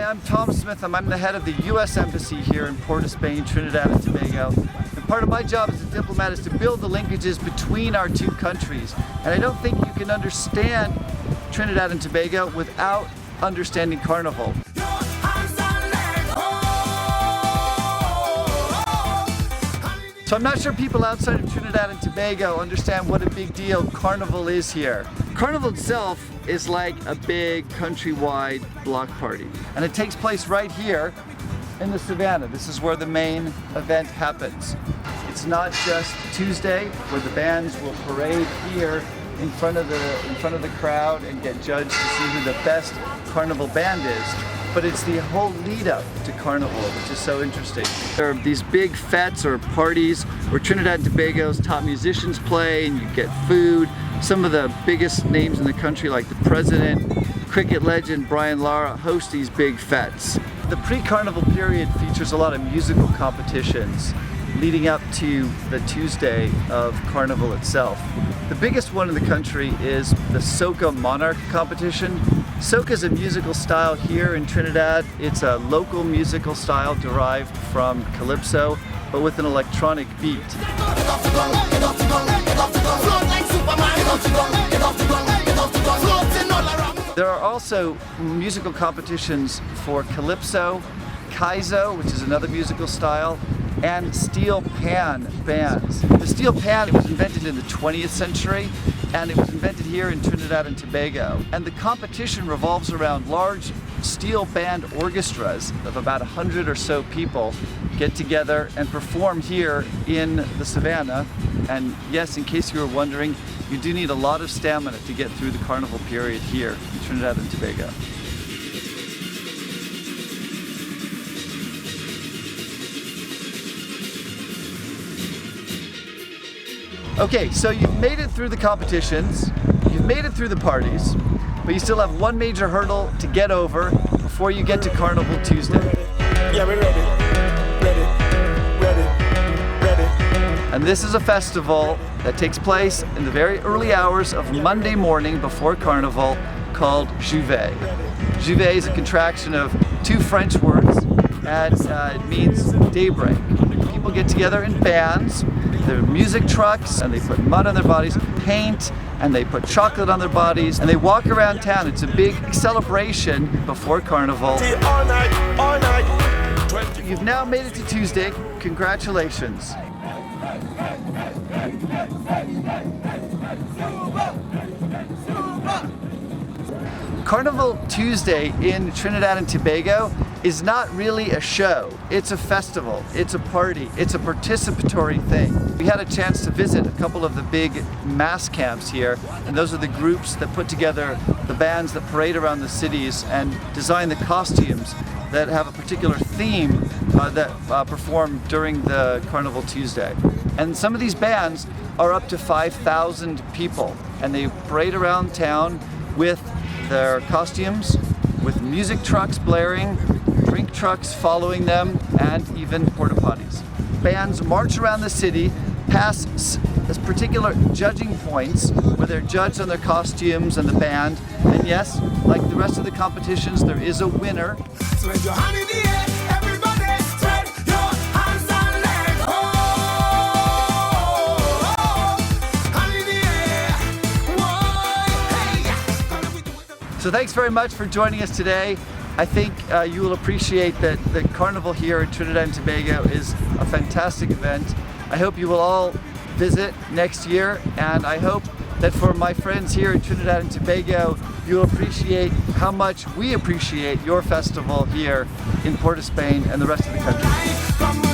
I'm Tom Smith. I'm the head of the U.S. Embassy here in Port of Spain, Trinidad and Tobago. And part of my job as a diplomat is to build the linkages between our two countries. And I don't think you can understand Trinidad and Tobago without understanding Carnival. So I'm not sure people outside of Trinidad and Tobago understand what a big deal Carnival is here. Carnival itself is like a big countrywide block party. And it takes place right here in the Savannah. This is where the main event happens. It's not just Tuesday where the bands will parade here in front of the crowd and get judged to see who the best Carnival band is. But it's the whole lead up to Carnival, which is so interesting. There are these big fetes or parties where Trinidad and Tobago's top musicians play and you get food. Some of the biggest names in the country like the president, cricket legend Brian Lara host these big fetes. The pre-Carnival period features a lot of musical competitions leading up to the Tuesday of Carnival itself. The biggest one in the country is the Soca Monarch competition. Soca is a musical style here in Trinidad. It's a local musical style derived from calypso, but with an electronic beat. There are also musical competitions for calypso, kaizo, which is another musical style, and steel pan bands. The steel pan was invented in the 20th century and it was invented here in Trinidad and Tobago. And the competition revolves around large steel band orchestras of about 100 or so people get together and perform here in the Savannah. And yes, in case you were wondering, you do need a lot of stamina to get through the Carnival period here in Trinidad and Tobago. Okay, so you've made it through the competitions, you've made it through the parties, but you still have one major hurdle to get over before you get to Carnival Tuesday. Yeah, we're ready. And this is a festival that takes place in the very early hours of Monday morning before Carnival called Juvet. Juvet is a contraction of two French words and it means daybreak. People get together in bands. There are music trucks and they put mud on their bodies, paint, and they put chocolate on their bodies, and they walk around town. It's a big celebration before Carnival. All night. You've now made it to Tuesday. Congratulations. Carnival Tuesday in Trinidad and Tobago is not really a show. It's a festival, it's a party, it's a participatory thing. We had a chance to visit a couple of the big mass camps here, and those are the groups that put together the bands that parade around the cities and design the costumes that have a particular theme that perform during the Carnival Tuesday. And some of these bands are up to 5,000 people, and they parade around town with their costumes, with music trucks blaring, drink trucks following them, and even porta potties. Bands march around the city, past particular judging points where they're judged on their costumes and the band. And yes, like the rest of the competitions, there is a winner. Spread your hand in the air, everybody. Spread your hands and legs. Hand in the air. Hey. So thanks very much for joining us today. I think you will appreciate that the Carnival here in Trinidad and Tobago is a fantastic event. I hope you will all visit next year, and I hope that for my friends here in Trinidad and Tobago, you'll appreciate how much we appreciate your festival here in Port of Spain and the rest of the country.